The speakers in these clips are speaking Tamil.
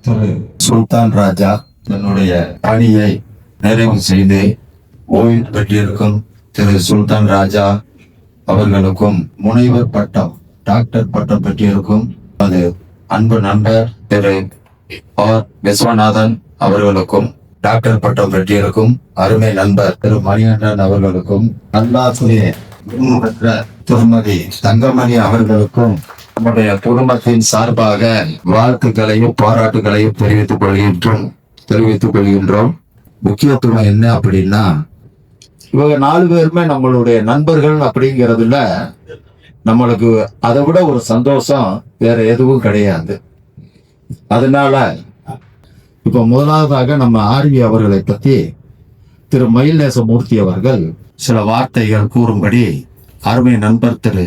திரு சுல்தான் ராஜா தன்னுடைய பணியை நிறைவு செய்து ஓய்வு பெற்றிருக்கும் திரு சுல்தான் ராஜா அவர்களுக்கும் முனைவர் பட்டம் டாக்டர் பட்டம் பெற்றிருக்கும் அது அன்பு நண்பர் திரு ஆர் விஸ்வநாதன் அவர்களுக்கும் டாக்டர் பட்டம் பெற்றிருக்கும் அருமை நண்பர் திரு மணிகண்டன் அவர்களுக்கும் நல்லாசிரியர் பெற்ற திருமதி தங்கமணி அவர்களுக்கும் நம்முடைய குடும்பத்தின் சார்பாக வாழ்த்துக்களையும் பாராட்டுகளையும் தெரிவித்துக் கொள்கின்றோம். முக்கியத்துவம் என்ன அப்படின்னா, இவங்க 4 பேருமே நம்மளுடைய நண்பர்கள் அப்படிங்கிறதுல நம்மளுக்கு அதை விட ஒரு சந்தோஷம் வேற எதுவும் கிடையாது. அதனால இப்ப முதலாவதாக நம்ம ஆர்வி அவர்களை பத்தி திரு மயில்நேசமூர்த்தி அவர்கள் சில வார்த்தைகள் கூறும்படி அருமை நண்பர் திரு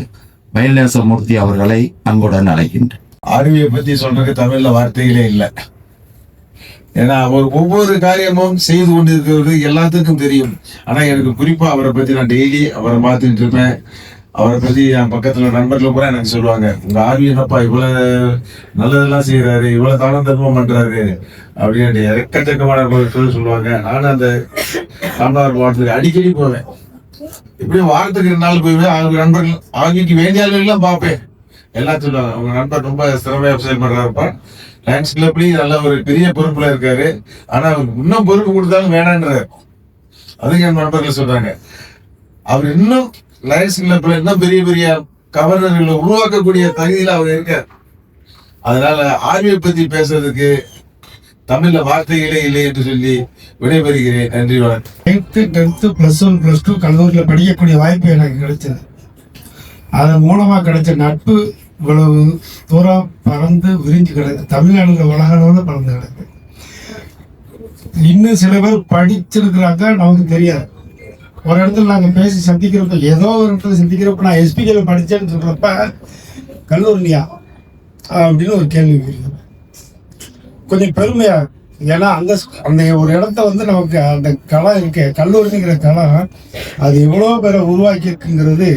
மயில்நேசமூர்த்தி அவர்களை அன்புடன் அழைக்கின்றேன். ஆர்வியை பத்தி சொல்றதுக்கு தமிழ்ல வார்த்தைகளே இல்லை. ஏன்னா அவர் ஒவ்வொரு காரியமும் செய்து கொண்டிருக்கிறது எல்லாத்துக்கும் தெரியும். ஆனா எனக்கு குறிப்பா அவரை பத்தி நான் டெய்லி அவரை பார்த்துட்டு இருப்பேன். அவரை பத்தி என் பக்கத்துல நண்பர்கள் கூட எனக்கு சொல்லுவாங்க, உங்க ஆர்வி என்னப்பா இவ்வளவு நல்லதெல்லாம் செய்யறாரு, இவ்வளவு தானம் தர்மம் பண்றாரு அப்படின்னு எக்கச்சக்கமான சொல்லுவாங்க. நானும் அந்த ராமநாதபுரம் மாவட்டத்துக்கு அடிக்கடி போவேன். இப்படியும் வாரத்துக்கு 2 நாள் போய்வேன். அவங்க நண்பர்கள் ஆர்விக்கு வேண்டிய ஆளுகள்லாம் பார்ப்பேன். எல்லாம் சொல்லுவாங்க, உங்க நண்பர் ரொம்ப சிறமையா செயல்படுறாருப்பா, லயன்ஸ் கிளப்லயும் நல்ல ஒரு பெரிய பொறுப்புல இருக்காரு, ஆனா அவருக்கு இன்னும் பொறுப்பு கொடுத்தாலும் வேணான்றாரு. அதுக்கு என் நண்பர்கள் சொல்றாங்க, அவர் இன்னும் லயன்ஸ் கிளப்ல இன்னும் பெரிய பெரிய கவர்னர்களை உருவாக்கக்கூடிய தகுதியில அவர் இருக்கார். அதனால ஆர்வியை பத்தி பேசுறதுக்கு தமிழ்ல வார்த்தைகளே இல்லை என்று சொல்லி விடைபெறுகிறேன். நன்றி, வணக்கம். 9th 10th +1 +2 கல்லூரியில் படிக்கக்கூடிய வாய்ப்பு எனக்கு கிடைச்சது. அதன் மூலமா கிடைச்ச நட்பு இவ்வளவு தூரம் பறந்து விரிஞ்சு கிடக்கு. தமிழ்நாடுல உலகளவில் பறந்து கிடக்கு. இன்னும் சில பேர் படிச்சிருக்கிறாங்க, நமக்கு தெரியாது. ஒரு இடத்துல நாங்கள் பேசி சந்திக்கிறப்ப, ஏதோ ஒரு இடத்துல சந்திக்கிறப்ப, நான் எஸ்பிகேல படித்தேன்னு சொல்றப்ப கல்லூரியா அப்படின்னு ஒரு கேள்வி கேட்குறேன். கொஞ்சம் பெருமையா. ஏன்னா அந்த ஒரு இடத்த வந்து நமக்கு அந்த களம் இருக்கு, கல்லூரிங்கிற களம், அது எவ்வளோ பேரை உருவாக்கி இருக்குங்கிறது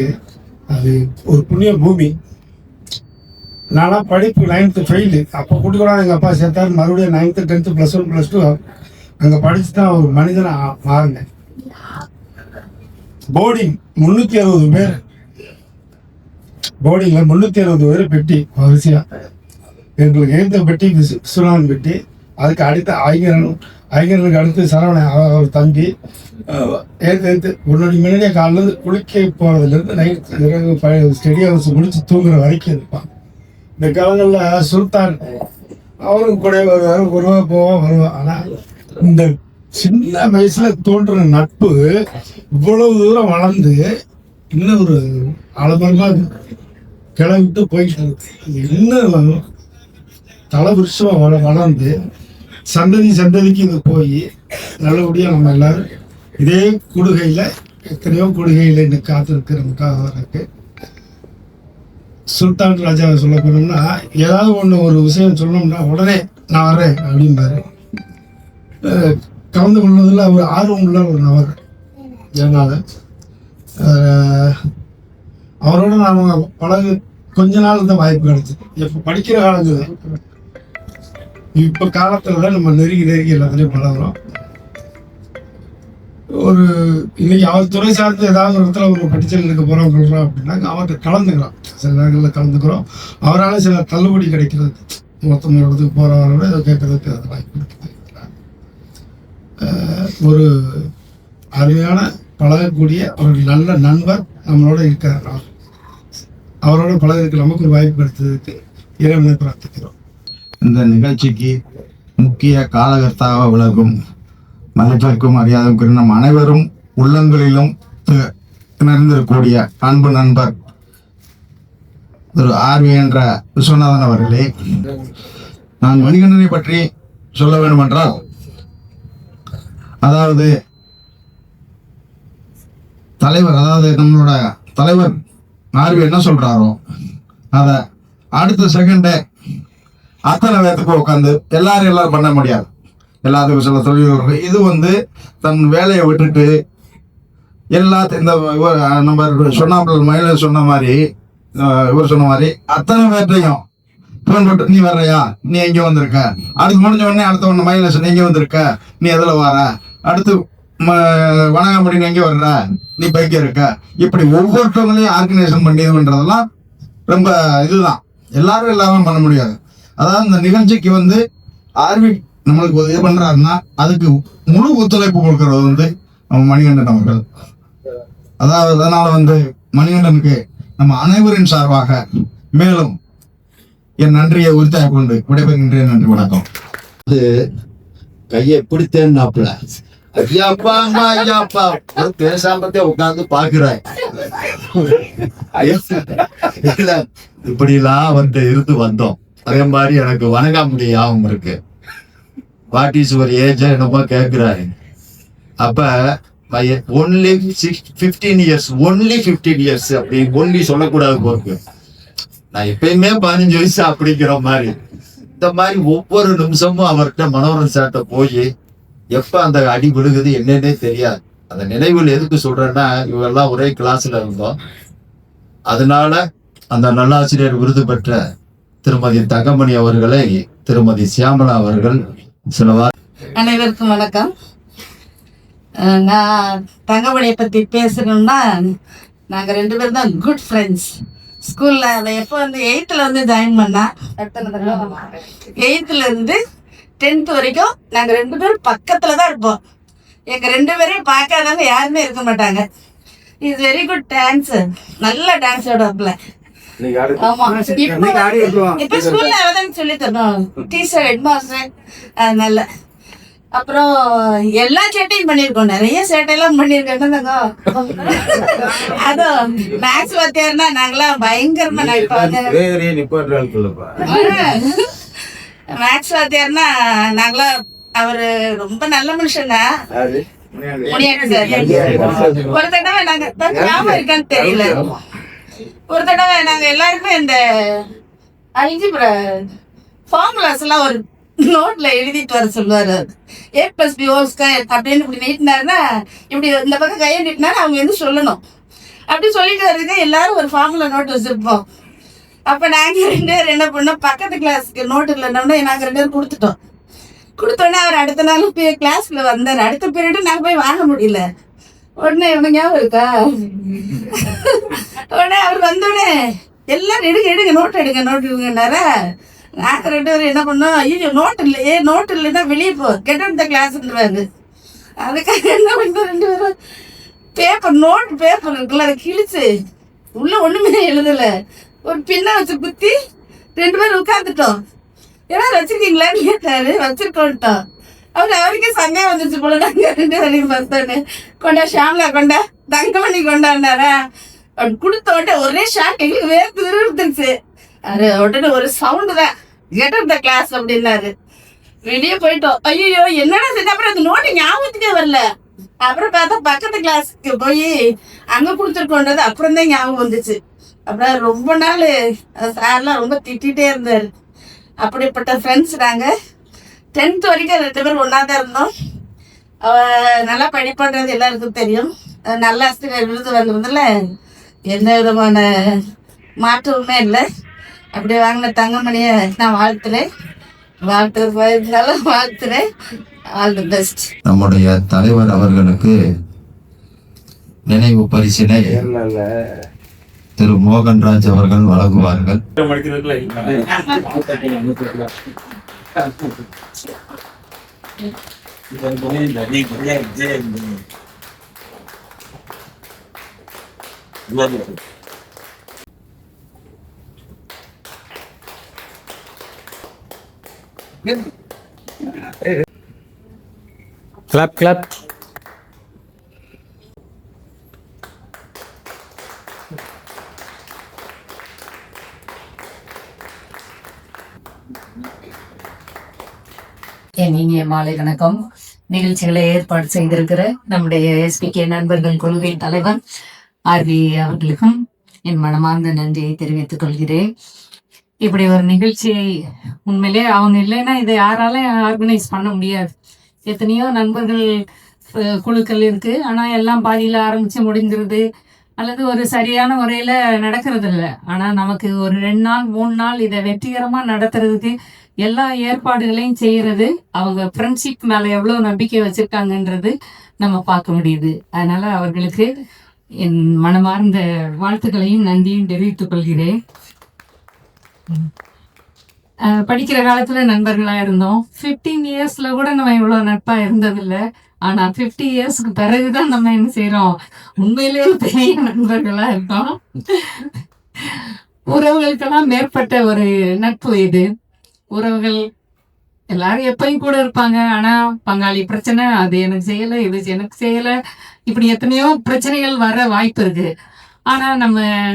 அது ஒரு புண்ணிய பூமி. நானா படிப்பு 9th ஃபெயிலு. அப்போ கூட்டி கூட எங்கள் அப்பா சேர்த்தாரு. மறுபடியும் 9th 10th +1 +2 அங்கே படிச்சு தான் ஒரு மனிதனாக மாறினேன். போர்டிங் 360 பேர், போர்டிங்கில் 360 பேர் பெட்டி வரிசையா. எங்களுக்கு எழுந்த பெட்டி விஸ்வநாதன் பெட்டி, அதுக்கு அடுத்த ஐங்கரனுக்கு அடுத்து சரவணன் அவர் தம்பி. எழுத்து முன்னாடியே காலில் குளிக்க போகிறதுலேருந்து நைட் ஸ்டடி ஹவுஸ் முடிச்சு தூங்குற வரைக்கும் இருப்பான். இந்த காலங்களில் சுல்தான் அவரும் கூட வருவா போவா வருவா. ஆனால் இந்த சின்ன வயசுல தோன்ற நட்பு இவ்வளவு தூரம் வளர்ந்து இன்னும் ஒரு அலமரமா கிளம்பிட்டு போயிட்டு இருக்கு. இன்னும் தலை வருஷம் வளர்ந்து சந்ததிக்கு இது போய் நல்லபடியாக நம்ம எல்லாரும் இதே கொடுகையில், எத்தனையோ கொடுகையில் இன்னைக்கு காத்திருக்கிறதுக்காக வரக்கு. சுல்தான் ராஜாவை சொல்ல போனோம்னா, ஏதாவது ஒரு விஷயம் சொல்லணும்னா உடனே நான் வரேன் அப்படின்பாரு. கலந்து கொள்வதில் ஒரு ஆர்வம் உள்ள ஒரு நபர். அதனால அவரோட நாம் கொஞ்ச நாள் தான் வாய்ப்பு கிடைச்சது. இப்போ படிக்கிற காலங்கள், இப்போ காலத்தில் தான் நம்ம நெருங்கி எல்லாத்துலேயும் பழகிறோம். ஒரு இன்னைக்கு அவர் துறை சார்ந்து ஏதாவது ஒரு இடத்துல ஒரு படிச்சல் இருக்க போகிறோம் சொல்கிறோம் அப்படின்னா அவர்கிட்ட கலந்துக்கிறோம். சில நேரங்களில் கலந்துக்கிறோம். அவரால் சில தள்ளுபடி கிடைக்கிறது, மொத்தம் இடத்துக்கு போகிறவரோட இதை கேட்கறதுக்கு அது வாய்ப்பு இருக்குது. ஒரு அருமையான பழகக்கூடிய ஒரு நல்ல நண்பர் நம்மளோட இருக்கார். அவரோட பழகிறதுக்கு நமக்கு ஒரு வாய்ப்பு கிடைத்ததுக்கு இறைவனை பிரார்த்திக்கிறோம். இந்த நிகழ்ச்சிக்கு முக்கிய காலகர்த்தாக விளக்கும் மதிப்பிற்கும் மரியாதைக்கும் நம் அனைவரும் உள்ளங்களிலும் நிறைந்திருக்கக்கூடிய அன்பு நண்பர் திரு ஆர்வி என்ற விஸ்வநாதன் அவர்களே, நான் மணிகண்டனை பற்றி சொல்ல வேண்டும் என்றால், அதாவது தலைவர், அதாவது நம்மளோட தலைவர் ஆர்வி என்ன சொல்றாரோ அதை அடுத்த செகண்டே அத்தனை பேர்த்துக்கு உட்காந்து எல்லாரும் பண்ண முடியாது. எல்லாத்துக்கும் சில தொழில்கள் இது தன் வேலையை விட்டுட்டு எல்லாத்தையும் இந்த நம்ம சொன்னாமல் மயில சொன்ன மாதிரி இவர் சொன்ன மாதிரி அத்தனை பேர்ட்டையும் ஃபோன் போட்டு நீ வர்றையா, நீ எங்க வந்திருக்க, அடுத்து முடிஞ்ச உடனே அடுத்த ஒன்று மைலேஷ் நீ எங்க வந்திருக்க, நீ எதுல வர, அடுத்து வணங்காமடி நீ எங்க வர்ற, நீ பைக்க இருக்க, இப்படி ஒவ்வொருத்தவங்களையும் ஆர்கனைசேஷன் பண்ணி இது பண்றதெல்லாம் ரொம்ப இதுதான். எல்லாரும் பண்ண முடியாது. அதாவது இந்த நிகழ்ச்சிக்கு வந்து ஆர்வி நம்மளுக்கு இது பண்றாருன்னா அதுக்கு முழு ஒத்துழைப்பு கொடுக்கறது வந்து நம்ம மணிகண்டன் அவர்கள். அதாவது அதனால வந்து மணிகண்டனுக்கு நம்ம அனைவரின் சார்பாக மேலும் என் நன்றியை உரித்தாய் கொண்டு விடைபெறுகின்றேன். நன்றி, வணக்கம். கையை பிடித்தேன்னாப்ல ஐயாப்பா அம்மா ஐயாப்பா பேசாமத்தே உட்கார்ந்து பாக்குறேன். இல்ல இப்படி எல்லாம் வந்து இருந்து வந்தோம். அதே மாதிரி எனக்கு வணங்காமுடி ஞாபகம் இருக்கு. வாட் இஸ் ஒரு ஏஜ் என்னமோ கேட்கிறாரு. அப்ப ஒன்லி 15 இயர்ஸ், ஒன்லி 15 இயர்ஸ் அப்படி ஒன்லி சொல்லக்கூடாது போக்கு. நான் எப்பயுமே 15 வயசு அப்படிங்கிற மாதிரி. இந்த மாதிரி ஒவ்வொரு நிமிஷமும் அவர்கிட்ட மனோரன் சார்ட்ட போய் எப்ப அந்த அடி விழுகுது என்னன்னே தெரியாது. அந்த நினைவுகள் எதுக்கு சொல்றேன்னா, இவெல்லாம் ஒரே கிளாஸ்ல இருந்தோம். அதனால அந்த நல்லாசிரியர் விருது பெற்ற திருமதி தங்கமணி அவர்களை திருமதி சியாமலா அவர்கள் சில அனைவருக்கும் வணக்கம். நான் தங்கமணியை பற்றி பேசணும்னா, நாங்கள் 2 பேரும் தான் குட் ஃப்ரெண்ட்ஸ். ஸ்கூலில் அதை எப்போ வந்து 8th வந்து ஜாயின் பண்ணா, 8th இருந்து 10th வரைக்கும் நாங்கள் 2 பேரும் பக்கத்தில் தான் இருப்போம். எங்கள் 2 பேரையும் பார்க்காதவங்க யாருமே இருக்க மாட்டாங்க. இஸ் வெரி குட் டான்ஸர், நல்ல டான்ஸ் ஆடுவாப்புல. ஆமா, இப்போ ஸ்கூல்ல அவதான் சொல்லி தரணும், டீச்சர் ஹெட் மாஸ்டர். அதனால அப்புறம் எல்லா சேட்டையும் பண்ணியிருக்கோம், நிறைய சேட்டையெல்லாம் பண்ணியிருக்கோம். அதுவும் மேக்ஸ் வாத்தியார்னா நாங்களாம் பயங்கரமா மேக்ஸ் வாத்தியார்னா நாங்களாம், அவரு ரொம்ப நல்ல மனுஷங்க. ஒரு தடவை நாங்க ஞாபகம் இருக்கான்னு தெரியல, ஒரு தடவை நாங்க எல்லாருமே இந்த அல்ஜிப்ரா ஃபார்முலாஸ் எல்லாம் ஒரு நோட்ல எழுதிட்டு வர சொல்லுவாரு. A+B² அப்படின்னு இப்படி நீட்டினாருன்னா, இப்படி இந்த பக்கம் கையை நீட்டினாரு அவங்க வந்து சொல்லணும். அப்படி சொல்லிட்டு வர்றதுக்கு எல்லாரும் ஒரு ஃபார்முலா நோட் வச்சிருப்போம். அப்ப நாங்க 2 பேரும் என்ன பண்ணோம், பக்கத்து கிளாஸ்க்கு நோட்டு இல்லைன்னா நாங்க 2 பேரும் கொடுத்துட்டோம். கொடுத்தோடனே அவர் அடுத்த நாள் கிளாஸ்ல வந்தார். அடுத்த பீரியடு நாங்க போய் வாங்க முடியல. உடனே இவனுங்க ஞாபகம் இருக்கா, உடனே அவர் வந்தோடனே எல்லாரும் எடுங்க நோட்டு எடுங்கன்னாரா. நாங்கள் 2 பேரும் என்ன பண்ணோம், ஐயோ நோட்டு இல்லையே, நோட்டு இல்லைன்னா வெளியே போ, கெட் அவுட் த கிளாஸ்ன்றாரு. அதுக்காக என்ன பண்ணோம், 2 பேரும் பேப்பர் இருக்குல்ல, அதை கிழிச்சு உள்ள ஒண்ணுமே எழுதலை, ஒரு பின்ன வச்சு குத்தி 2 பேரும் உட்காந்துட்டோம். ஏதாவது வச்சிருக்கீங்களான்னு கேட்டாரு. வச்சிருக்கோன்ட்டோம். அவருக்கே சந்தேகம் வந்துருச்சு போல. நாங்க 2 பேரையும் பார்த்தோன்னு, கொண்டா ஷாம்லா, கொண்டா தங்கமணி கொண்டாடினாரா. அப்படி கொடுத்த உடனே ஒரே ஷாக், எங்களுக்கு வேறு இருந்துருச்சு. அது உடனே ஒரு சவுண்டு தான், கெட் அவுட் த கிளாஸ் அப்படின்னாரு. வெளியே போயிட்டோம். ஐயோ என்னடா செஞ்சு. அப்புறம் அந்த நோட்டு ஞாபகத்துக்கே வரல. அப்புறம் பார்த்தா பக்கத்து கிளாஸுக்கு போய் அங்கே கொடுத்துருக்கோன்றது அப்புறம் தான் ஞாபகம் வந்துச்சு. அப்புறம் ரொம்ப நாள் சார்லாம் ரொம்ப திட்டிகிட்டே இருந்தார். அப்படிப்பட்ட ஃப்ரெண்ட்ஸ் நாங்கள். 10th வரைக்கும் 2 பேரும் ஒன்றா தான் இருந்தோம். நல்லா படிப்புன்றது எல்லாருக்கும் தெரியும். நல்ல ஆசிரியர் விருது வாங்குறதுல எந்த விதமான மாற்றமுமே இல்லை. அப்படி வாங்கின தங்கமணியை நான் வாழ்த்துறேன். All the best. நம்முடைய தலைவர் அவர்களுக்கு நினைவு பரிசினை திரு மோகன்ராஜ் அவர்கள் வழங்குவார்கள். Clap. என் இனிய மாலை வணக்கம். நிகழ்ச்சிகளை ஏற்பாடு செய்திருக்கிற நம்முடைய SPK நண்பர்கள் குழுவின் தலைவர் ஆர்வி அவர்களுக்கும் என் மனமார்ந்த நன்றியை தெரிவித்துக் கொள்கிறேன். இப்படி ஒரு நிகழ்ச்சியை உண்மையிலே அவங்க இல்லைன்னா இதை யாராலும் ஆர்கனைஸ் பண்ண முடியாது. எத்தனையோ நண்பர்கள் குழுக்கள் இருக்கு, ஆனால் எல்லாம் பாதியில் ஆரம்பிச்சு முடிஞ்சிருது. அல்லது ஒரு சரியான முறையில நடக்கிறது இல்ல. ஆனா நமக்கு ஒரு 2 நாள் 3 நாள் இதை வெற்றிகரமா நடத்துறதுக்கு எல்லா ஏற்பாடுகளையும் செய்யறது அவங்க ஃப்ரெண்ட்ஷிப் மேல எவ்வளவு நம்பிக்கை வச்சிருக்காங்கன்றது நம்ம பார்க்க முடியுது. அதனால அவர்களுக்கு என் மனமார்ந்த வாழ்த்துக்களையும் நன்றியும் தெரிவித்துக் கொள்கிறேன். படிக்கிற காலத்துல நண்பர்களா இருந்தோம். 15 இயர்ஸ்ல கூட நம்ம இவ்வளவு நட்பா இருந்ததில்லை. ஆனா 50 இயர்ஸ்க்கு பிறகுதான் நம்ம என்ன செய்யறோம், உண்மையிலேயே பெரிய நண்பர்களா இருக்கோம். உறவுகளுக்கெல்லாம் மேற்பட்ட ஒரு நட்பு இது. உறவுகள் எல்லாரும் எப்பயும் கூட இருப்பாங்க. ஆனா பங்காளி பிரச்சனை, அது எனக்கு செய்யல, இது எனக்கு செய்யல, இப்படி எத்தனையோ பிரச்சனைகள் வர வாய்ப்பு இருக்கு. ஆனா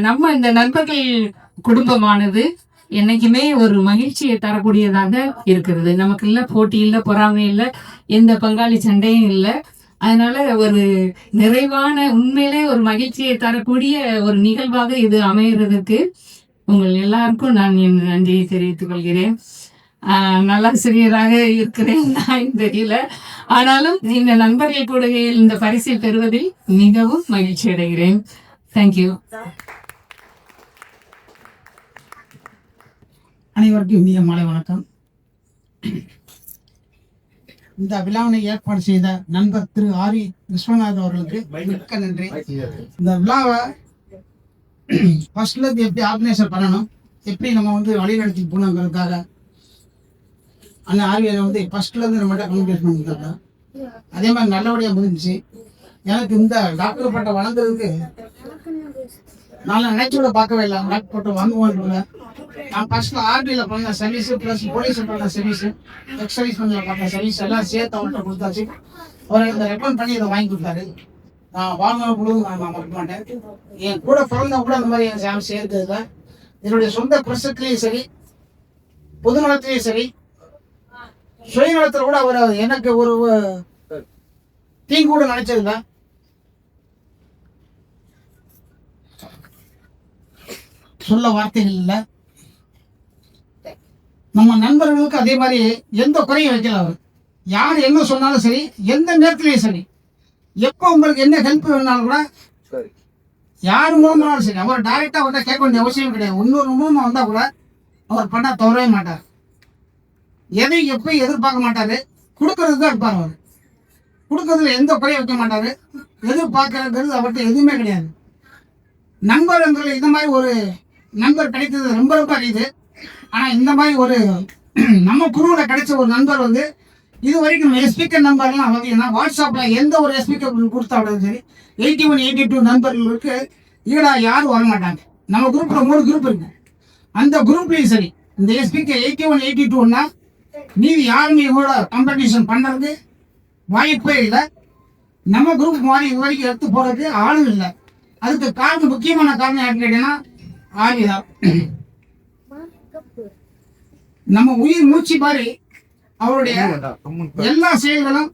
நம்ம இந்த நண்பர்கள் குடும்பமானது என்னைக்குமே ஒரு மகிழ்ச்சியை தரக்கூடியதாக இருக்கிறது. நமக்கு இல்ல போட்டி இல்ல, பொறாமை இல்லை, எந்த பங்காளி சண்டையும் இல்லை. அதனால ஒரு நிறைவான உண்மையிலே ஒரு மகிழ்ச்சியை தரக்கூடிய ஒரு நிகழ்வாக இது அமைகிறதுக்கு உங்கள் எல்லாருக்கும் நான் என் நன்றியை தெரிவித்துக் கொள்கிறேன். நல்லாசிரியராக இருக்கிறேன் நான் தெரியல, ஆனாலும் இந்த நண்பர்கள் கூட இந்த பரிசை பெறுவதில் மிகவும் மகிழ்ச்சி அடைகிறேன். தேங்க்யூ. அனைவருக்கும் இனிய மாலை வணக்கம். இந்த விழாவினை ஏற்பாடு செய்த நண்பர் திரு ஆரி விஸ்வநாத் அவர்களுக்கு மிக்க நன்றி. இந்த விழாவை ஃபர்ஸ்ட்ல இருந்து எப்படி ஆர்கனைசர் பண்ணணும், எப்படி நம்ம வழிநடத்தி போகணுங்கிறதுக்காக அந்த ஆர்வியை ஃபர்ஸ்ட்ல இருந்து நம்மகிட்ட கம்யூனிகேட் பண்ணிருக்காங்க. அதே மாதிரி நல்லபடியாக முடிஞ்சிச்சு. எனக்கு இந்த டாக்டர் பட்டம் வழங்குறதுக்கு நான் நினைச்சோட பார்க்கவே இல்லை. டாக்டர் பட்டம் வாங்குவோம். நான் ஃபர்ஸ்ட்ல ஆர்டியில் பண்ண சர்வீஸ் ப்ளஸ் போலீஸ் பண்ண சர்வீஸ், எக்ஸர்வீஸ் பண்ண பண்ண சர்வீஸ் எல்லாம் சேர்த்து அவர்கிட்ட கொடுத்தாச்சு. அவர் இந்த ரெக்கமெண்ட் பண்ணி இதை வாங்கி கொடுத்தாரு. நான் வாழ்நாள் முழுவதும் நான் மறக்க மாட்டேன். என் கூட பிறந்தவங்க கூட அந்த மாதிரி என் சாமி சேர்த்ததில்ல. என்னுடைய சொந்த பிரசத்துலேயும் சரி, பொது நலத்திலையும் சரி, சுயநலத்தில் கூட அவர் எனக்கு ஒரு தீங்கு கூட நினைச்சதில்லை. சொல்ல வார்த்தைகள் இல்லை. நம்ம நண்பர்களுக்கு அதே மாதிரி எந்த குறையும் வைக்கல. அவர் யார் என்ன சொன்னாலும் சரி, எந்த நேரத்திலையும் சரி, எப்போ உங்களுக்கு என்ன ஹெல்ப் வேணாலும் கூட யார் மூலமானாலும் சரி, அவர் டைரெக்டாக அவர்கிட்ட கேட்க வேண்டிய அவசியம் கிடையாது. இன்னொரு மூலமாக வந்தால் கூட அவர் பண்ண தவறவே மாட்டார். எதையும் எப்பயும் எதிர்பார்க்க மாட்டார். கொடுக்கறது தான் இருப்பார். அவர் கொடுக்கறதுல எந்த குறையும் வைக்க மாட்டார். எதிர்பார்க்கறது அவர்கிட்ட எதுவுமே கிடையாது. நண்பர்கள் இந்த மாதிரி ஒரு நண்பர் கிடைத்தது ரொம்ப ரொம்ப அரியுது. ஆனால் இந்த மாதிரி ஒரு நம்ம குழுவில் கிடைச்ச ஒரு நண்பர் இது வரைக்கும் ஸ்பீக்கர் நம்பர்லாம் பார்த்தீங்கன்னா வாட்ஸ்அப்பில் எந்த ஒரு ஸ்பீக்கர் கொடுத்தாலும் சரி 81, 82 நண்பர்களுக்கு ஈடா யாரும் வரமாட்டாங்க. நம்ம குரூப்பில் 3 குரூப் இருக்கு. அந்த குரூப்லேயும் சரி, இந்த ஸ்பீக்கர் 81, 82ன்னா மீதி யாருமே கூட காம்படிஷன் பண்ணுறது வாய்ப்பே இல்லை. நம்ம குரூப் மாதிரி இது வரைக்கும் எடுத்து போகிறதுக்கு ஆளும் இல்லை. அதுக்கு காரணம், முக்கியமான காரணம் யாருன்னு கேட்டீங்கன்னா ஆவிதான். நம்ம உயிர் மூச்சு மாதிரி அவருடைய எல்லா செயல்களும்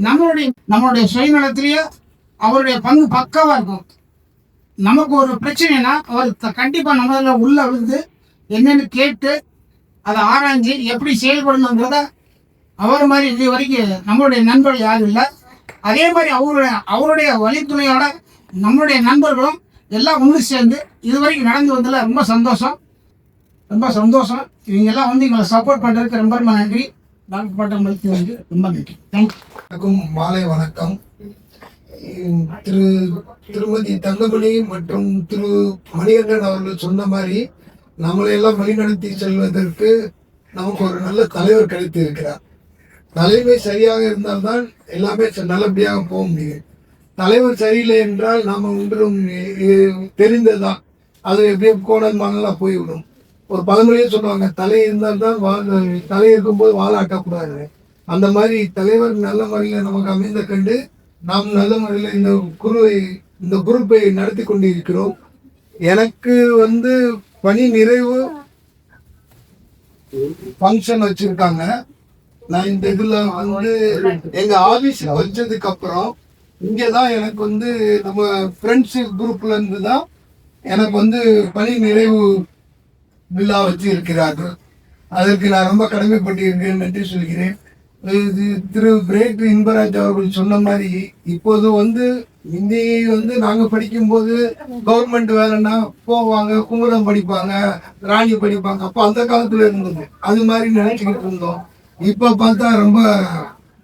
நம்மளுடைய சுயநலத்திலேயே அவருடைய பங்கு பக்காவா இருக்கும். நமக்கு ஒரு பிரச்சனைனா அவர் கண்டிப்பா நம்மள உள்ள விழுந்து என்னன்னு கேட்டு அதை ஆராய்ஞ்சு எப்படி செயல்படணுங்கிறத அவர் மாதிரி இது வரைக்கும் நம்மளுடைய நண்பர்கள் யாரும் இல்லை. அதே மாதிரி அவருடைய வழித்துணையோட நம்மளுடைய நண்பர்களும் எல்லாம் ஒன்று சேர்ந்து இது வரைக்கும் நடந்து வந்ததில் ரொம்ப சந்தோஷம். இவங்கெல்லாம் எங்களை சப்போர்ட் பண்ணுறதுக்கு ரொம்ப ரொம்ப நன்றி. டாக்டர் பட்டம் மருத்துவருக்கு ரொம்ப நன்றி. தேங்க்யூ. மாலை வணக்கம். திருமதி தங்கமணி மற்றும் திரு மணிகண்டன் அவர்கள் சொன்ன மாதிரி நம்மளையெல்லாம் வழிநடத்தி செல்வதற்கு நமக்கு ஒரு நல்ல தலைவர் கிடைத்து இருக்கிறார். தலைமை சரியாக இருந்தால்தான் எல்லாமே நல்லபடியாக போக முடியும். தலைவர் சரியில்லை என்றால் நாம் ஒன்றும் தெரிந்ததுதான், அது எப்படியே கோணல் மானலாம் போய்விடும். ஒரு பழமொழியே சொல்லுவாங்க, தலை இருந்தால்தான் தலை இருக்கும்போது வாழாட்டக்கூடாது. அந்த மாதிரி தலைவர் நல்ல முறையில் நமக்கு அமைந்த கண்டு நாம் நல்ல முறையில் இந்த குரூப்பை நடத்தி கொண்டு இருக்கிறோம். எனக்கு பணி நிறைவு ஃபங்க்ஷன் வச்சிருக்காங்க. நான் இந்த இதுல எங்க ஆபீஸ்ல வச்சதுக்கு அப்புறம் இங்கதான் எனக்கு நம்ம ஃப்ரெண்ட்ஷிப் குரூப்ல இருந்து தான் எனக்கு பணி நிறைவு விழா வச்சு இருக்கிறார்கள். அதற்கு நான் ரொம்ப கடமைப்பட்டிருக்கேன், நன்றி சொல்கிறேன். திரு பிரேக் இன்பராஜ் அவர்கள் சொன்ன மாதிரி இப்போது இந்தி நாங்கள் படிக்கும்போது கவர்மெண்ட் வேலைன்னா போவாங்க, குமுதம் படிப்பாங்க, ராணி படிப்பாங்க. அப்போ அந்த காலத்தில் இருந்தது. அது மாதிரி நினைச்சுக்கிட்டு இருந்தோம். இப்போ பார்த்தா ரொம்ப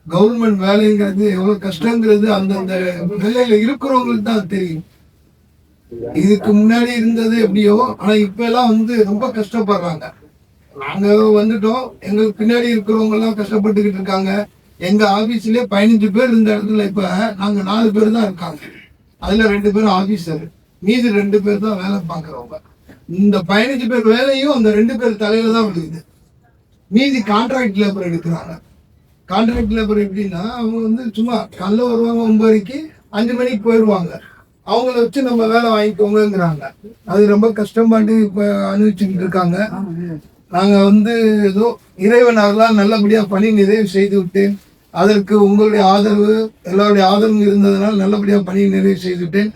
கவர்மெண்ட் வேலைங்கிறது எவ்வளோ கஷ்டங்கிறது அந்தந்த வேலையில் இருக்கிறவங்களுக்கு தான் தெரியும். இதுக்கு முன்னாடி இருந்தது எப்படியோ, ஆனால் இப்போ எல்லாம் ரொம்ப கஷ்டப்படுறாங்க. நாங்கள் வந்துட்டோம், எங்களுக்கு பின்னாடி இருக்கிறவங்க எல்லாம் கஷ்டப்பட்டுக்கிட்டு இருக்காங்க. எங்க ஆபீஸ்லயே 15 பேர் இருந்த இடத்துல இப்ப நாங்க 4 பேர் தான் இருக்காங்க. அதுல 2 பேரும் ஆபீசர், மீதி 2 பேர் தான் வேலை பார்க்கறவங்க. இந்த 15 பேர் வேலையும் அந்த 2 பேர் தலையில தான் விழுகுது. மீதி கான்ட்ராக்ட் லேபர் எடுக்கிறாங்க. கான்ட்ராக்ட் லேபர் எப்படின்னா அவங்க சும்மா காலைல வருவாங்க 9 5 மணிக்கு போயிடுவாங்க. அவங்கள வச்சு நம்ம வேலை வாங்கிக்கோங்கிறாங்க. அது ரொம்ப கஷ்டமாட்டு இப்ப அனுபவிச்சுக்கிட்டு இருக்காங்க. நாங்க ஏதோ இறைவனாகலாம் நல்லபடியா பணி நிறைவு செய்து விட்டேன். அதற்கு உங்களுடைய ஆதரவு, எல்லாருடைய ஆதரவு இருந்ததுனால் நல்லபடியாக பணி நிறைவு செய்துவிட்டேன்.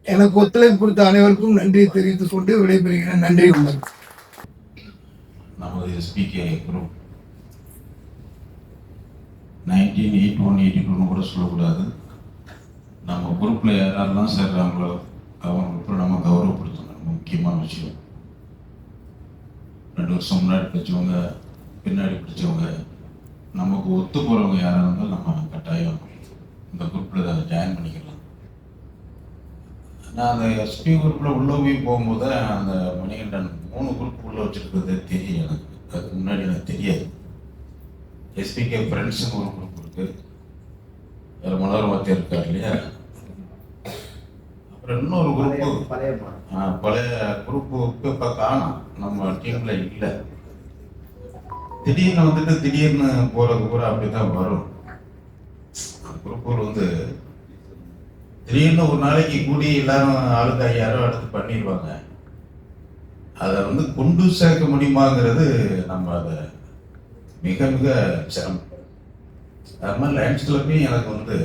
எனக்கு ஒத்துழைப்பு கொடுத்த அனைவருக்கும் நன்றியை தெரிவித்துக் கொண்டு விடைபெறுகிறேன். நன்றி. நமது எஸ்பிகே குரூப் 1981-82 கூட சொல்லக்கூடாது. நம்ம குரூப்பில் யாரெல்லாம் சேர்றாங்களோ அவங்க நம்ம கௌரவப்படுத்தணும். ரொம்ப முக்கியமான விஷயம். 2 வருஷம் முன்னாடி படித்தவங்க, பின்னாடி படித்தவங்க, நமக்கு ஒத்து போகிறவங்க யாராக இருந்தாலும் நம்ம கட்டாயம் இந்த குரூப்பில் ஜாயின் பண்ணிக்கலாம். நான் அந்த எஸ்பி குரூப்பில் உள்ளே போய் போகும்போது அந்த மணிகண்டன் 3 குரூப் உள்ளே வச்சுருக்கிறது தெரியும் எனக்கு. அதுக்கு முன்னாடி எனக்கு தெரியாது. எஸ்பிகே ஃப்ரெண்ட்ஸுன்னு ஒரு குரூப் இருக்குது, வேறு மனோரமத்தை இருக்கார் இல்லையா. அப்புறம் இன்னொரு குரூப்பு, பழைய குரூப்பு இப்போ காணும், நம்ம டீமில் இல்லை. திடீர்னு திடீர்னு போகிறது கூட அப்படி தான் வரும். குரூப்பு திடீர்னு ஒரு நாளைக்கு கூடி எல்லாரும் ஆளுக்கு 5000 எடுத்து பண்ணிடுவாங்க. அதை கொண்டு சேர்க்க முடியுமாங்கிறது நம்ம அதை மிக மிக சிரமம். அது மாதிரி லயன்ஸ் கிளப்பையும் எனக்கு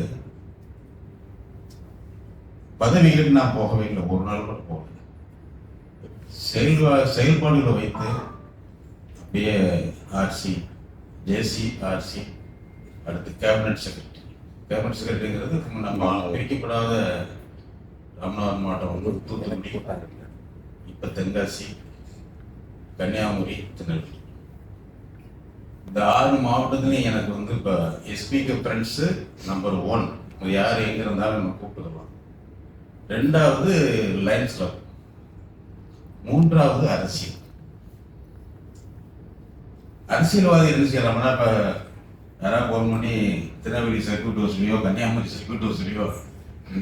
பதவிகளுக்கு நான் போகவே இல்லை, ஒரு நாள் கூட போகல. செயல்பாடுகளை வைத்து அப்படியே ஆர்சி, ஜேசி, ஆர்சி, அடுத்து கேபினட் செக்ரட்டரி. கேபினட் செக்ரட்டரிங்கிறது நம்ம பிரிக்கப்படாத ராமநாதபுரம் மாவட்டம், தூத்துக்குடி, இப்போ தென்காசி, கன்னியாகுமரி, திருநெல்வேலி, இந்த 6 மாவட்டத்துலையும் எனக்கு இப்போ எஸ்பிகே ஃப்ரெண்ட்ஸு நம்பர் 1. யார் எங்கே இருந்தாலும் நம்ம கூப்பிட்டுக்கலாம். 2வது லயன்ஸ் கிளப், 3வது அரசியல். அரசியல்வாதி என்ன செய்யலாம்னா, இப்போ யாராவது ஃபோன் பண்ணி திருநெல்வேலி சர்க்கியூட் ஹவுஸ்லையோ கன்னியாகுமரி சர்க்கியூட் ஹவுஸ்லையோ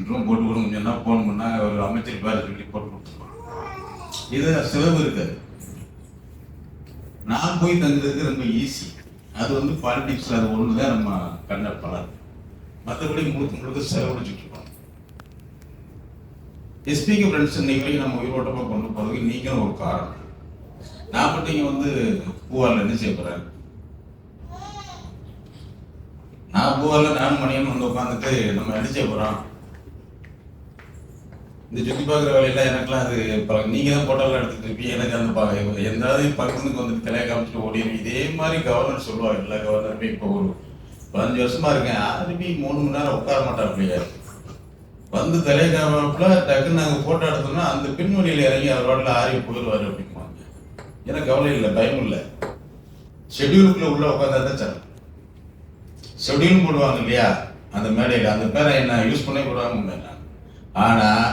ரூம் போட்டு கொடுங்க சொன்னால் ஃபோன் பண்ணால் ஒரு அமைச்சர் பேர் சொல்லி போட்டு கொடுத்துருவோம். இது செலவு இருக்காது. நான் போய் தங்குறதுக்கு ரொம்ப ஈஸி. அது பாலிடிக்ஸில் அது ஒன்று தான் நம்ம கண்டக்ட் பண்ணலாம். மற்றபடி முழுக்க செலவழிச்சுட்டு இருக்கோம். எஸ்பிகே ஃப்ரெண்ட்ஸ் இன்னைக்கு நம்ம உயிரோட்டமாக கொண்டு போகிறதுக்கு நீங்களும் ஒரு காரணம். நான் மட்டும் இங்கே பூவாரில் என்ன செய்ய போகிறேன்? நான் பூவாரில் நானும் மணியன் உட்காந்துட்டு நம்ம என்ன செய்ய போகிறோம்? இந்த சுற்றி பார்க்குற வேலையெல்லாம் எனக்குலாம் அது நீங்கள் தான் போட்டோலாம் எடுத்துகிட்டு இருப்பீங்க. எனக்கு அந்த எந்தாவது பக்கத்துக்கு தலையை காமிச்சிட்டு ஓடிடும். இதே மாதிரி கவர்னர் சொல்லுவாங்க. எல்லா கவர்னருமே இப்போ ஒரு 15 வருஷமா இருக்கேன். யாருமே 3 மணி நேரம் உட்கார மாட்டாப்பில்லையா. தலையை காமிப்பில் டக்குன்னு நாங்கள் ஃபோட்டோ எடுத்தோம்னா அந்த பின்வழியில் இறங்கி அவர் ரோட்டில் ஆறி போயிடுவார் அப்படிங்குவாங்க. எனக்கு கவலை இல்லை, பயம் இல்லை. ஷெட்யூலுக்குள்ளே உள்ள உட்காந்தா தான் சார் ஷெட்யூல் போடுவாங்க இல்லையா, அந்த மேடையில் அந்த பேரை என்ன யூஸ் பண்ணே போடுவாங்க. ஆனால்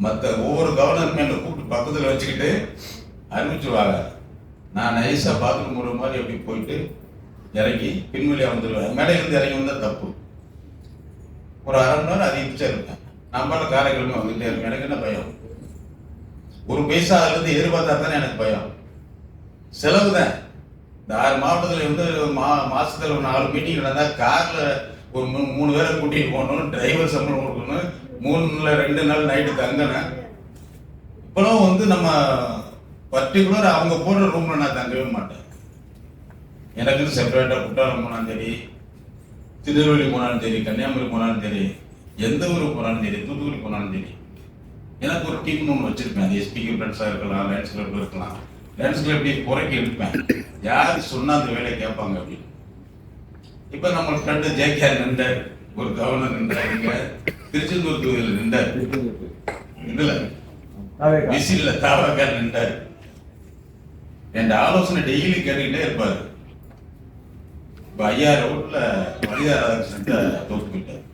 மற்ற ஒவ்வொரு கவர்னருமே என்னை கூப்பிட்டு பக்கத்தில் வச்சுக்கிட்டு அறிவிச்சுருவாங்க. நான் நைஸாக பாத்ரூம் போடுற மாதிரி அப்படி போயிட்டு இறங்கி பின்வழியாக வந்துடுவேன். மேடையிலேருந்து இறங்கி வந்தால் தப்பு. ஒரு 1/2 மணி நேரம் அதிகபட்சம் இருப்பேன். நம்மளால காரைக்கிழமை வந்துகிட்டே இருக்கேன். எனக்கு என்ன பயம்? ஒரு பைசா அதுலேருந்து எதிர்பார்த்தா தானே எனக்கு பயம். செலவு தான். இந்த 6 மாவட்டத்தில் மாசத்துல ஒரு 4 மீட்டிங் நடந்தால் காரில் ஒரு 3 பேரை கூட்டிகிட்டு போகணும், டிரைவர் சம்பளம் கொடுக்கணும், 3 நாள் 2 நாள் நைட்டு தங்கினேன். இப்போலாம் நம்ம பர்டிகுலர் அவங்க போடுற ரூமில் நான் தங்கவே மாட்டேன். எனக்குன்னு செப்பரேட்டாக குற்றாலம் போனாலும் சரி, திருநெல்வேலி போனாலும் சரி, கன்னியாகுமரி போனாலும் சரி, எந்த ஊருக்கு போனாலும் சரி, தூத்துக்குடி போனாலும் சரி, எனக்கு ஒரு டீம்னு ஒன்று வச்சுருப்பேன். அது எஸ்பிகே ஃப்ரெண்ட்ஸாக இருக்கலாம், லயன்ஸ் கிளப் இருக்கலாம். லயன்ஸ் கிளப் எப்படி குறைக்க எடுப்பேன், யார் சொன்னால் அந்த வேலையை கேட்பாங்க அப்படின்னு. இப்ப நம்ம ஃப்ரெண்டு ஜேகேஆர் நின்றார், ஒரு கவர்னர் நின்றாருங்க, திருச்செந்தூர் தொகுதியில் நின்றார், இதுல விசில தாவக்கார் நின்றார். என் ஆலோசனை டெய்லி கேட்டுக்கிட்டே இருப்பாரு. இப்ப 5000 ஓட்டுல மனிதா ராதாகிருஷ்ணன் தோத்து போயிட்டார்.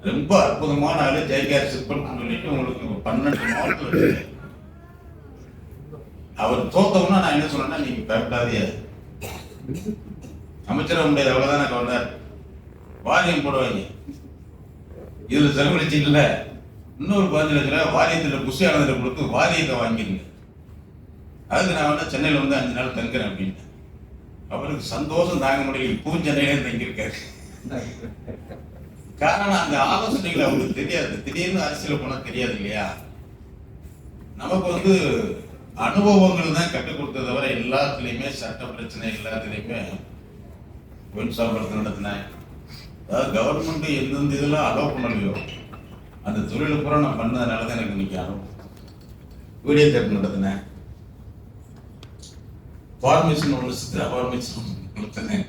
ரொம்ப அற்புதமான ஆளு ஜெயகார் சிற்பன் சொல்லிட்டு உங்களுக்கு 12 மாவட்டத்தில் அவர் தோத்தவனா நான் என்ன சொன்னேன்னா, நீங்க பயப்படாதே, அமைச்சராக முடியாது, அவ்வளவுதானே கவர்னர், வாரியம் போடுவாங்க, இதுல செலவழிச்சு இல்ல இன்னொரு 15 லட்சம் ரூபாய் வாரியத்தில் புஷி ஆனதில் கொடுத்து வாரியத்தை வாங்கிருங்க, அதுக்கு நான் வந்து சென்னையில வந்து 5 நாள் தங்குறேன் அப்படின்னு. அவருக்கு சந்தோஷம் தாங்க முடியல, இப்பவும் சென்னையிலே தங்கியிருக்காரு. காரணம் அந்த ஆலோசனைகள் அவங்களுக்கு தெரியாது, திடீர்னு அரசியல் போனா தெரியாது இல்லையா. நமக்கு வந்து அனுபவங்கள் தான் கற்றுக் கொடுத்தத தவிர எல்லாத்துலயுமே சட்ட பிரச்சனை எல்லாத்துலயுமே மின்சாரத்தை நடத்தினேன். அதாவது கவர்மெண்ட் எந்தெந்த இதெல்லாம் அலோவ் பண்ணலையோ அந்த தொழிலை பூரா நான் பண்ணதுனால தான் எனக்கு இன்னைக்கு அனுபவம். வீடியோ தேட்டர் நடத்தினேன், ஃபார்மேஷன் ஒன்று சித்திரா ஃபார்மேஷன் நடத்தினேன்.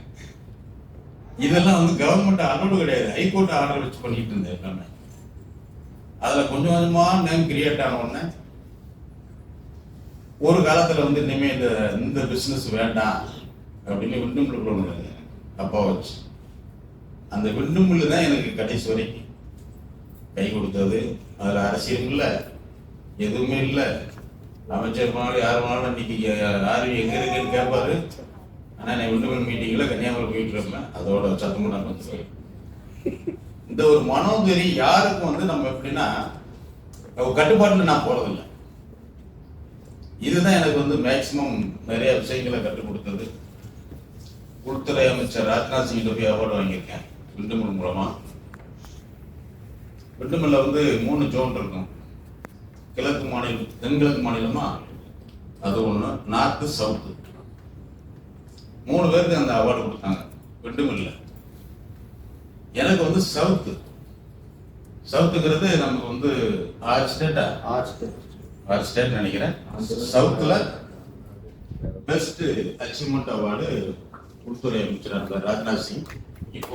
இதெல்லாம் வந்து கவர்மெண்ட் அலோடு கிடையாது, ஹைகோர்ட் ஆர்டர் வச்சு பண்ணிட்டு இருந்தேன் எல்லாமே. அதுல கொஞ்சம் கொஞ்சமா நேம் கிரியேட் ஆன உடனே ஒரு காலத்துல வந்து இனிமே இந்த பிசினஸ் வேண்டாம் அப்படின்னு விண்டுமில் ஒண்ணு அப்பா வச்சு, அந்த விண்டுமில் தான் எனக்கு கடைசி வரைக்கும் கை கொடுத்தது. அதுல அரசியல் இல்லை, எதுவுமே இல்லை. அமைச்சர் மாதிரி யார் வேணாலும் இன்னைக்கு யாரு எங்க இருக்குன்னு கேட்பாரு. ஆனா நான் விண்டுமில் மீட்டிங்ல கன்னியாகுமரி போயிட்டு இருப்பேன், அதோட சத்தம் நான் வந்து இந்த ஒரு மனோதரி யாருக்கும் வந்து நம்ம எப்படின்னா கட்டுப்பாட்டுல நான் போறதில்லை. இதுதான் எனக்கு வந்து மேக்சிமம் நிறைய விஷயங்களை கற்றுக் கொடுத்தது. உள்துறை அமைச்சர் ராஜ்நாத் சிங் போய் அவார்டு வாங்கியிருக்கேன் விண்டுமில் மூலமா. விண்டுமில்ல வந்து 3 ஜோன் இருக்கும், கிழக்கு மாநிலம், தென்கிழக்கு மாநிலமா அது ஒண்ணு, நார்த்து சவுத்து, 3 பேருக்கு அந்த அவார்டு கொடுத்தாங்க விண்டுமில்ல. எனக்கு வந்து சவுத்துங்கிறது நமக்கு வந்து 6 ஸ்டேட் நினைக்கிறேன். சவுத்துல பெஸ்ட் அச்சீவ்மெண்ட் அவார்டு உள்துறை அமைச்சராக இருந்தார் ராஜ்நாத் சிங். இப்போ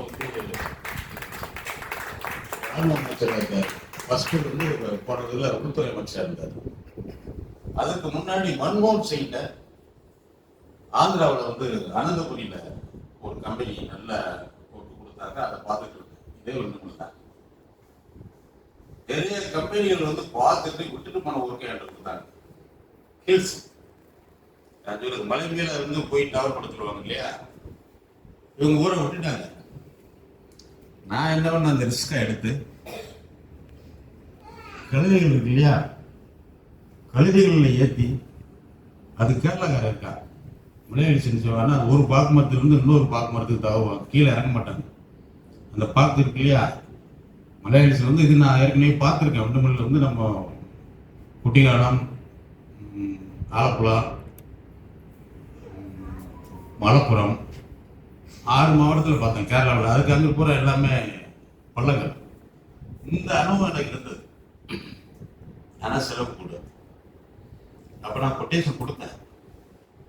அமைச்சராக இருக்கார். ஃபர்ஸ்ட் வந்து போனதுல உள்துறை அமைச்சராக இருந்தார். அதுக்கு முன்னாடி மன்மோகன் சிங் ஆந்திராவில் வந்து அனந்தபுரியில ஒரு கம்பெனி நல்ல போட்டு கொடுத்தாங்க, அதை பார்த்துட்டு இருக்கேன். இதே ஒன்று தான் நிறைய கம்பெனிகள் வந்து பார்த்துட்டு விட்டுட்டு போன ஊருக்கு என்கிட்ட கொடுத்தாங்க. ஹில்ஸ் மலை மேல இருந்து போய் டவர் படுத்துருவாங்க இல்லையா, இவங்க ஊரை விட்டுட்டாங்க. நான் என்ன பண்ண, அந்த ரிஸ்கை எடுத்து கழுதைகள் இருக்கு இல்லையா, கழுதைகளில் ஏற்றி அது கேரளாக்கார இருக்கா மலையாளி செஞ்சுவாங்கன்னா ஒரு பாக்கு மரத்துலேருந்து இன்னொரு பாக்கு மரத்துக்கு தகவல் கீழே இறங்க மாட்டாங்க. அந்த பாக்கு இருக்கு இல்லையா மலையாளிஸில் வந்து, இது நான் ஏற்கனவே பார்த்துருக்கேன். விண்டுமில்ல வந்து நம்ம குட்டிகாலம், ஆலப்புழா, மலப்புரம் 6 மாவட்டத்தில் பார்த்தேன் கேரளாவில். அதுக்கு அங்கே பூரா எல்லாமே பள்ளங்கள். இந்த அனுபவம் எனக்கு இருந்தது, ஆனால் செலவு கூட. அப்போ நான் கொட்டேஷன் கொடுத்தேன்.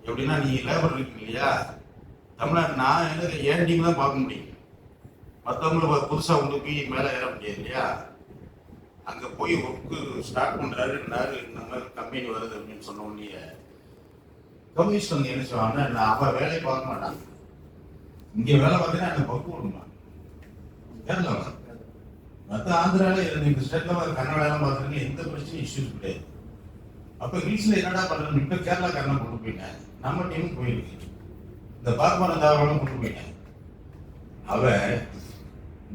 எப்படின்னா, நீங்கள் லேபர் இருக்கீங்க இல்லையா தமிழ்நாடு, நான் எனக்கு ஏன் டீம் தான் பார்க்க முடியும், மற்றவங்களை புதுசாக கொண்டு போய் மேலே ஏற முடியாது இல்லையா. அங்கே போய் ஒர்க்கு ஸ்டார்ட் பண்ணுறாரு, இந்த மாதிரி கம்பெனி வருது அப்படின்னு சொன்ன உடனே கம்யூனிஸ்ட் வந்து என்ன சொல்லுவாங்க, நான் அவன் வேலையை பார்க்க மாட்டாங்க, இங்கே வேலை பார்த்தீங்கன்னா எனக்கு பக்கு விடுமா கேரளா. மற்ற ஆந்திராவில் இந்த ஸ்டேட்டில் கர்நாடகாலாம் பார்த்துருக்கீங்க, எந்த பிரச்சனையும் இஷ்யூஸ் கிடையாது. அப்போ ஹில்ஸில் என்னடா பண்ணுறேன்னு இப்போ கேரளாக்காரனை கொண்டு போயிட்டேன், நம்ம டீமும் போயிருக்கு. இந்த பார்க்கமான தாவரம் கொண்டு போயிட்டேன். அவன்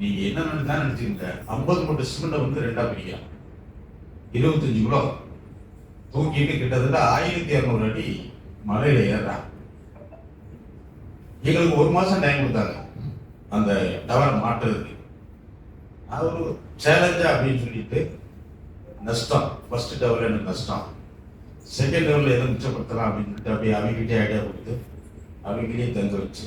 நீங்க என்ன நினைச்சுக்கிட்ட 50 மூட்டை சிமெண்ட்டை வந்து 2ஆ பிரிக்கலாம், 25 கிலோ தூக்கிட்டு கிட்டத்தட்ட 1200 அடி மலையில ஏறான். எங்களுக்கு 1 மாசம் டைம் கொடுத்தாங்க அந்த டவரை மாட்டுறதுக்கு. அது ஒரு சேலஞ்சா அப்படின்னு சொல்லிட்டு நஷ்டம். ஃபர்ஸ்ட் டவர்ல எனக்கு நஷ்டம், செகண்ட் டவர்ல எதை மிச்சப்படுத்தலாம் அப்படின்னு சொல்லிட்டு அப்படியே அவங்ககிட்டே ஐடியா கொடுத்து அவங்ககிட்டயே தங்க வச்சு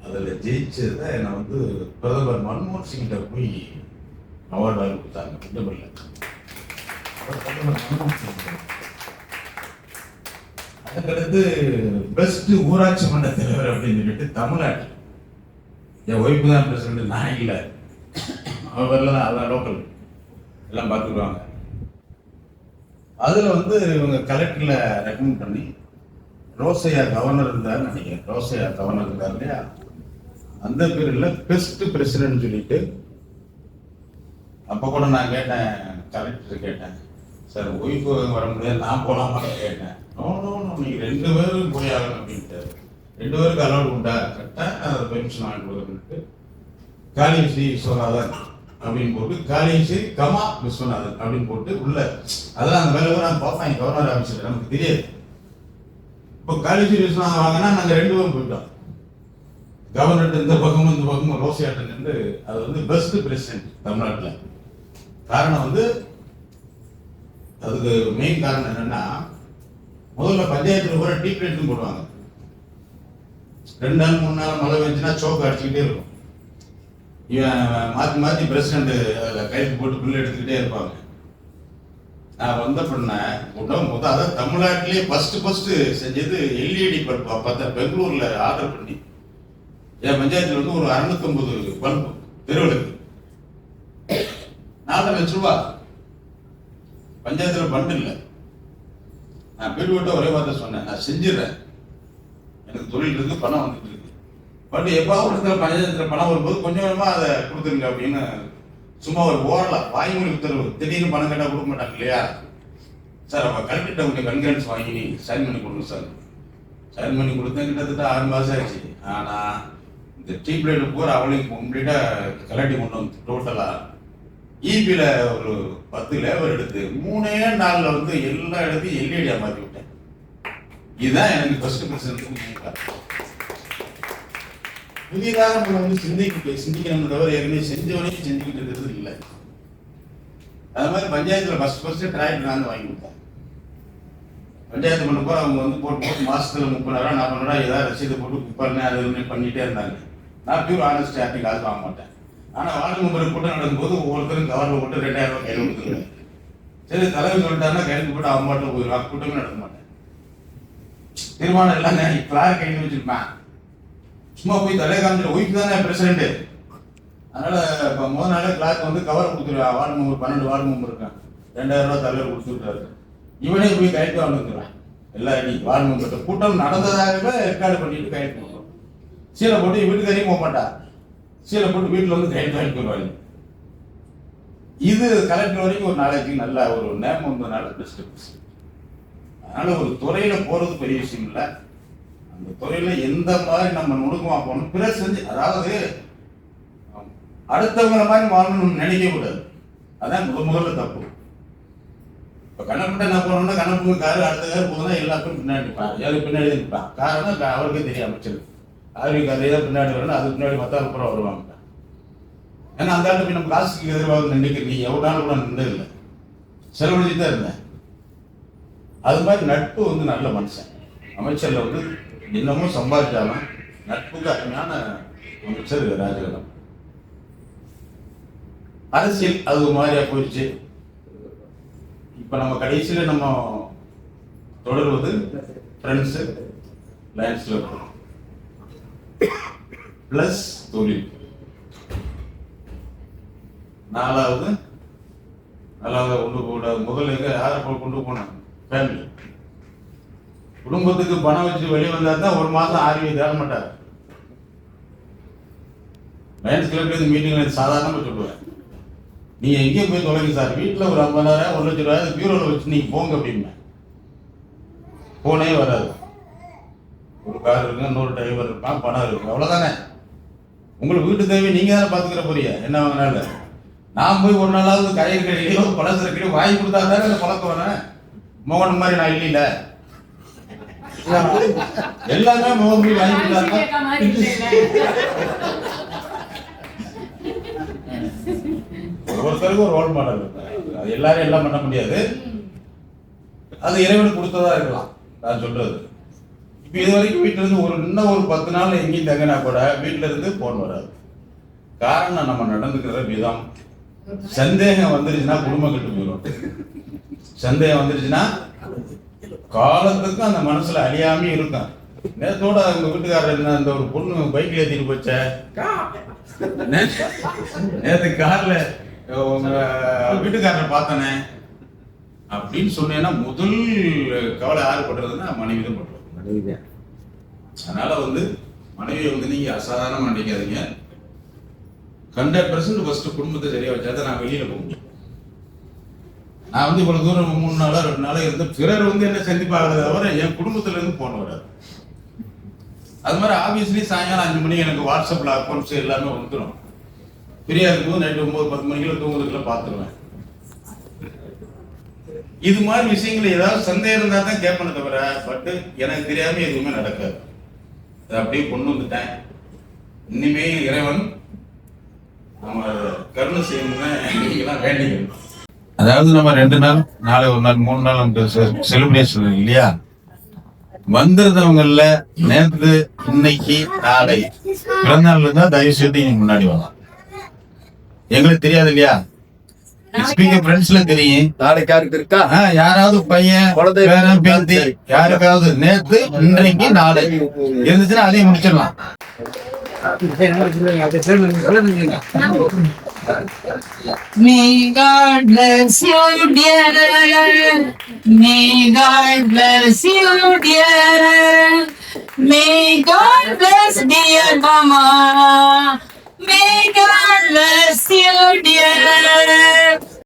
அதில் ஜெயிச்சதை என்னை வந்து பிரதமர் மன்மோகன் சிங்கிட்ட போய் அவார்டு வாங்கி கொடுத்தாங்க விண்டுமில்ல. அதுக்கடுத்து பெஸ்ட் ஊராட்சி மன்ற தலைவர் அப்படின்னு சொல்லிட்டு தமிழ்நாட்டில் என் ஒய்ஃபு தான் பிரசிடண்ட், நான் இல்லை. அவங்க பேரில் தான், அதான் லோக்கல் எல்லாம் பார்த்துக்குவாங்க. அதில் வந்து இவங்க கலெக்டரில் ரெக்கமெண்ட் பண்ணி ரோசையா கவர்னர் இருந்தார் நினைக்கிறேன். ரோசையா கவர்னர் இருந்தார் இல்லையா, அந்த பீரியடில் பெஸ்ட் பிரசிடென்ட் சொல்லிட்டு, அப்போ கூட நான் கேட்டேன், கலெக்டர் கேட்டேன், சார் ஒய்ஃபு வர முடியாது, நான் போகலாமான்னு கேட்டேன். நோ நோ நோ, நீங்கள் 2 பேரும் போய் ஆகணும் அப்படின்ட்டு. 2 பேருக்கு அலோடு உண்டா? கரெக்டாக பெர்மிஷன் வாங்கி கொடுக்குறதுக்கு காளியஸ்ரீ விஸ்வநாதன் அப்படின்னு போட்டு, காளியஸ்ரீ கமா விஸ்வநாதன் அப்படின்னு போட்டு உள்ள, அதெல்லாம் அந்த வேலை நான் பார்ப்பேன் கவர்னர் ஆஃபீஸில், நமக்கு தெரியாது. இப்போ காளியஸ்ரீ விஸ்வநாதன் வாங்கினா நாங்கள் 2 பேரும் போயிட்டோம். கவர்னர் இந்த பக்கமும் ரோசியாட்டன் இருந்து, அது வந்து பெஸ்ட் பிரசிடென்ட் தமிழ்நாட்டில். காரணம் வந்து, அதுக்கு மெயின் காரணம் என்னன்னா, முதல்ல பஞ்சாயத்துல கூட டீப் லைட்டும் போடுவாங்க. 2 நாள் 3 நாள் மழை பெஞ்சுன்னா சோக்கு அடிச்சுக்கிட்டே இருக்கும். இவன் மாற்றி மாற்றி பிரசிடண்ட் அதில் கைது போட்டு பில்லு எடுத்துக்கிட்டே இருப்பாங்க. நான் வந்த பண்ண அதான் தமிழ்நாட்டிலே ஃபர்ஸ்ட் செஞ்சது எல்இடி பல்பு. அப்போ பெங்களூர்ல ஆர்டர் பண்ணி என் பஞ்சாயத்துல வந்து ஒரு 650 பல்பு தெருவுக்கு 4 லட்சம் ரூபா. பஞ்சாயத்துல பண்டு இல்லை. நான் வீடு விட்டு ஒரே வார்த்தை சொன்னேன், நான் செஞ்சிடறேன், எனக்கு தொழில் இருக்கு, பணம் வந்துட்டு இருக்கு, பட் எப்பாவது இடத்துல பஞ்சாயத்துல பணம் வரும்போது கொஞ்சம் கொஞ்சமா அதை கொடுத்துருங்க அப்படின்னு சும்மா ஒரு ஓரலாம் வாய்மொழி உத்தரவு. திடீர்னு பணம் கேட்டால் கொடுக்க மாட்டாங்க இல்லையா சார். அப்போ கலெக்டர்கிட்ட கொஞ்சம் கண்காணிச்சு வாங்கி சைன் பண்ணி கொடுங்க சார். சைன் பண்ணி கொடுத்தேன், கிட்டத்தட்ட 6 மாதம் ஆயிடுச்சு. ஆனால் இந்த டீப் லைட் பூரா அவளையும் கம்ப்ளீட்டா கலட்டி கொண்டு வந்து டோட்டலா ஈபியில ஒரு 10 லேபர் எடுத்து 3 நாள்ல வந்து எல்லா இடத்தையும் எல்இடியா மாற்றி விட்டேன். இதுதான் எனக்கு ஃபர்ஸ்ட் பிரசிடென்ட். புதியதாக நம்ம வந்து சிந்திக்கணும் தவிர ஏற்கனவே செஞ்சவனையும் செஞ்சுக்கிட்டு இருக்கிறது இல்லை. அது மாதிரி பஞ்சாயத்துல ஃபர்ஸ்ட் டிராக்டர் நான் வாங்கி கொடுத்தேன். பஞ்சாயத்து பண்ணப்போ அவங்க வந்து போட்டு மாசத்துல 30,000 40,000 ஏதாவது ரசீது போட்டு குப்பாருன்னு அது பண்ணிட்டே இருந்தாங்க. நான் பியூர் ஆனஸ்ட் ஆக்டிங் காசு வாங்க மாட்டேன். ஆனா வார்டு மெம்பர் கூட்டம் நடக்கும்போது ஒவ்வொருத்தரும் கவர்ல போட்டு 2,000 ரூபாய் கையில் கொடுத்துருவேன். சரி தலைவர் சொல்லிட்டாருன்னா கையில் போட்டு அவன் மாட்டோம் போயிடுவான். கூட்டமே நடத்த மாட்டேன். தீர்மானம் இல்லைங்க, கிளார் கையில் வச்சிருப்பேன். சும்மா போய் தலையை காமிச்சிட்டு ஒய்ஃப் தானே பிரசிடென்ட். அதனால இப்போ முதல் நாளே கிளார்க் வந்து கவர் கொடுத்துருவேன். வார்டு மெம்பர் 12 வார்டு மெம்பர் இருக்கான், 2,000 ரூபாய் தலைவர் கொடுத்துருக்காரு. இவனே போய் கையெழுத்து வந்துருவேன். எல்லா வார்டு மெம்பர்கிட்ட கூட்டம் நடந்ததாகவே ரெக்கார்டு பண்ணிட்டு கையெழுத்து பண்ணுவோம். சீலை போட்டு வீட்டுக்காரையும் போக மாட்டா, சீலை போட்டு வீட்டில் வந்து கையெழுத்து வாங்கி போயிடுவாங்க. இது கலெக்டர் வரைக்கும் ஒரு நாளைக்கு நல்ல ஒரு நேம் வந்ததுனால பெஸ்ட். அதனால ஒரு துறையில போறது பெரிய விஷயம் இல்லை. அந்த துறையில எந்த மாதிரி நம்ம நுணுக்கமா போகணும், பிறகு செஞ்சு, அதாவது அடுத்தவங்கள மாதிரி வாழணும்னு நினைக்க கூடாது. அதான் முதல்ல தப்பு. இப்போ கணக்கிட்ட என்ன பண்ணணும்னா, கணக்கு காரு அடுத்த காரு போதுனா எல்லாருக்கும் பின்னாடி நிற்பான், யாரும் பின்னாடி நிற்பான். காரணம் அவருக்கே தெரியும், அமைச்சருக்கு ஆர்விக்கு அதே தான் பின்னாடி வரணும், அதுக்கு பின்னாடி 10,000 ரூபா வருவாங்க. ஏன்னா அந்த ஆண்டு நம்ம காசுக்கு எதிர்பார்த்து நினைக்கிற நீ எவ்வளோ நாள் கூட நின்றது இல்லை, செலவழிச்சு தான் இருந்தேன். அது மாதிரி நட்பு வந்து நல்ல மனுஷன். அமைச்சர்ல வந்து இன்னமும் சம்பாதிச்சாலும் நட்புக்கு அருமையான அமைச்சர் ராஜகணம். அரசியல் அது ஒரு மாதிரியா போயிடுச்சு. இப்ப நம்ம கடைசியில நம்ம தொடர்வது ஃப்ரெண்ட்ஸ் லைன்ஸ்ல பிளஸ் தொழில். நாலாவது கொண்டு போட முதல்ல எங்க யாரை கொண்டு போனோம், ஃபேமிலி. குடும்பத்துக்கு பணம் வச்சு வெளியே வந்தா தான் 1 மாசம் ஆர்வி தேட மாட்டார். லைன்ஸ் கிளப் மீட்டிங்ல சாதாரணமா சொல்லுவேன், நீங்க எங்கேயும் போய் தொலைங்க சார், வீட்டுல ஒரு 50,000 1 லட்சம் ரூபாய் பியூரோல வச்சு நீங்க போங்க அப்படின்னு. போனே வராது. ஒரு கார் இருக்கு, இன்னொரு டிரைவர் இருப்பான், பணம் இருக்கு, அவ்வளவுதானே. உங்களுக்கு வீட்டு தேவை நீங்க தானே பாத்துக்கிற போறீங்க. என்ன வாங்கினால நான் போய் ஒரு நாளாவது கயிறு கடையிலையோ பலசர கடையோ வாங்கி கொடுத்தா தானே இந்த பழக்கம் வரேன். மோகன் மாதிரி நான் இல்ல, எல்லாமே மோகன் போய் வாங்கி கொடுத்தாங்க. ஒவ்வொருத்தருக்கும் ஒரு ரோல் மாடல் இருக்கு. அது எல்லாரும் எல்லாம் பண்ண முடியாது. அது இறைவனுக்கு கொடுத்ததா இருக்கலாம் நான் சொல்றது. இப்ப இது வரைக்கும் வீட்டுல இருந்து இன்னும் ஒரு 10 நாள் எங்கேயும் தங்கினா கூட வீட்டுல இருந்து போன் வராது. காரணம் நம்ம நடந்துக்கிற விதம். சந்தேகம் வந்துருச்சுன்னா குடும்பம் கெட்டு போயிடும். சந்தேகம் வந்துருச்சுன்னா காலத்துக்கு அந்த மனசுல அழியாம இருக்கும். நேத்தோட அவங்க வீட்டுக்காரர் என்ன அந்த ஒரு பொண்ணு பைக்ல ஏற்றிட்டு போச்ச நேற்று கார்ல உங்க வீட்டுக்காரரை பார்த்தனே அப்படின்னு சொன்னேன்னா முதல் கவலை யாரு படுறதுன்னா மனைவி தான் படுறது. அதனால மனைவியை நீங்க அசாதாரணமா நினைக்காதீங்க. 100% ஃபர்ஸ்ட் குடும்பத்தை சரியா வச்சாதான் நான் வெளியில போக முடியும். நான் இவ்வளவு தூரம் 3 நாளா 2 நாளா இருந்து பிறர் என்ன சந்திப்பாகிறத தவிர என் குடும்பத்துல இருந்து போன வராது. அது மாதிரி ஆபீஸ்லயும் சாயங்காலம் 5 மணிக்கு எனக்கு வாட்ஸ்அப்ல அக்கௌண்ட்ஸ் எல்லாமே வந்துடும். ஃப்ரீயா இருக்கும்போது நைட்டு 9-10 மணிக்குள்ள தூங்குறதுக்குள்ள பார்த்துருவேன். இது மாதிரி விஷயங்கள் ஏதாவது சந்தேகம் இருந்தா தான் கேட்பேனே தவிர பட் எனக்கு தெரியாம எதுவுமே நடக்காது. அதை அப்படியே கொண்டு வந்துட்டேன். இனிமே இறைவன் நம்ம கருணை செய்யணும்னு நீங்களாம் வேண்டிக்கணும். அதாவது நம்ம 2 நாள் நாளை 1 நாள் 3 நாள் நமக்கு செலிப்ரேஷன் இல்லையா? வந்திருந்தவங்கல்ல நேற்று இன்னைக்கு நாளை பிறந்தநாள் இருந்தா தயவு செய்து நீங்க முன்னாடி வரலாம். எங்களுக்கு தெரியாது இல்லையா? ஸ்பீக்கர் ஃப்ரெண்ட்ஸ்ல தெரியும். நாளைக்கு யாருக்கு இருக்கா? யாராவது பையன் குழந்தை பேரன் பேத்தி யாருக்காவது நேற்று இன்றைக்கு நாளை இருந்துச்சுன்னா அதையும் முடிச்சிடலாம். May God bless you, dear. May God bless you, dear. May God bless dear mama. May God bless you, dear.